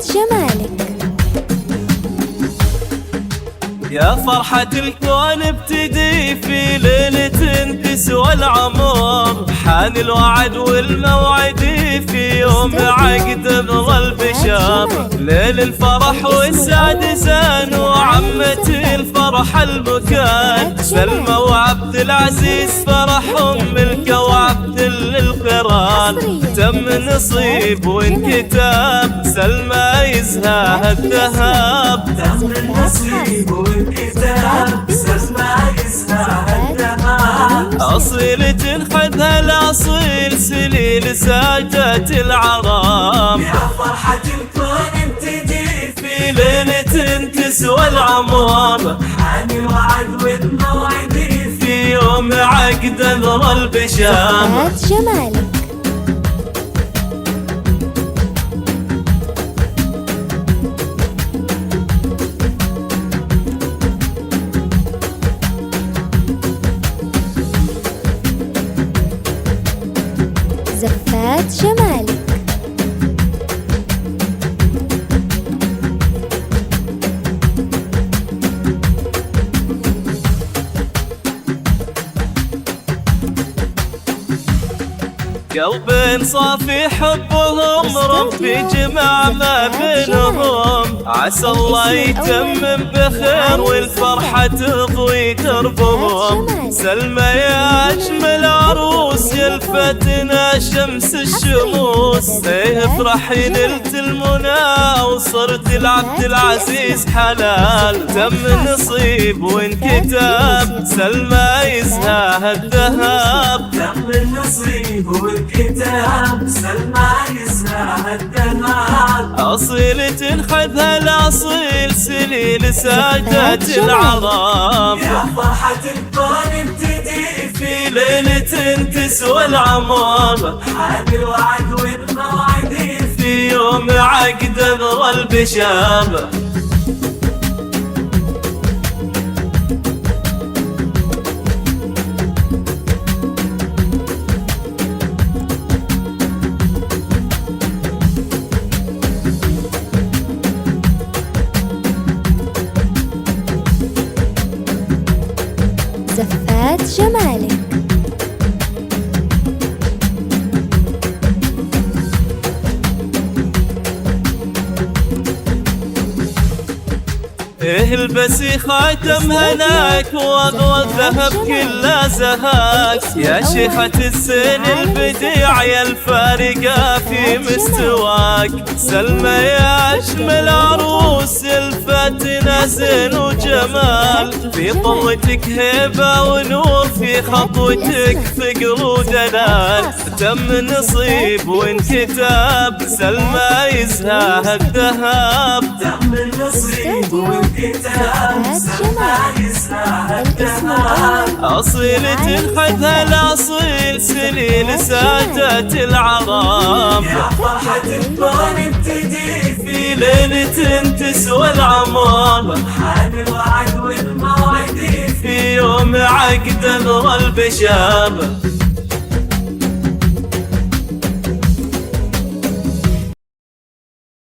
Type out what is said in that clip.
زفات جمالك. يا فرحة الكون ابتدي في ليلة تسوى العمر، حان الوعد والموعد في يوم عقد ظل بشار، ليل الفرح والسعد زان وعمت الفرح المكان، سلمى وعبد العزيز فرحهم ملكة وعبد القران، تم نصيب وانكتاب سلمى يزهى الذهب، تم النصيب والكتاب سلمى يزهى الذهب، أصيلة خذها الأصيل سليل ساجات العرام، يا فرحة الكون ابتدي في ليلة تسوى العمر، حان الوعد والموعد في يوم عقد ذر البشام. زفات جمالك. زفات جمالك. قلب صافي حبهم ربي جمع ما بينهم، عسى الله يتمم بخير والفرحة تضوي دربهم، سلمى يا أجمل عروس يلفتنا شمس الشموس، افرحي نلت المنى وصرت العبد العزيز حلال، تم نصيب وانكتاب سلمى يزهى الذهب، تم النصيب والكتاب سلمى يزهى الذهب، أصيلة خذها الأصيل سليل سادات العرام، يا فرحة الكون ابتدي في ليلة تسوى العمر، حان الوعد والموعد في يوم عقد ذر البشام. زفات جمالك. البسي خاتم هناك واضوى الذهب كله زهاك، يا شيخة السن البديع يا الفارقة في مستواك، سلمى يا أجمل عروس الفاتنة زين وجمال، في طلتك هيبة ونور في خطوتك ثقل ودلال، تم نصيب وانكتاب سلمى يزهى الذهب، تم النصيب والكتاب سلمى يزهى الذهب، أصيلة خذها الأصيل سليل سادات العرام، يا فرحة الكون ابتدي في ليلة تسوى العمر، حان الوعد والموعد في يوم عقد ذر البشام.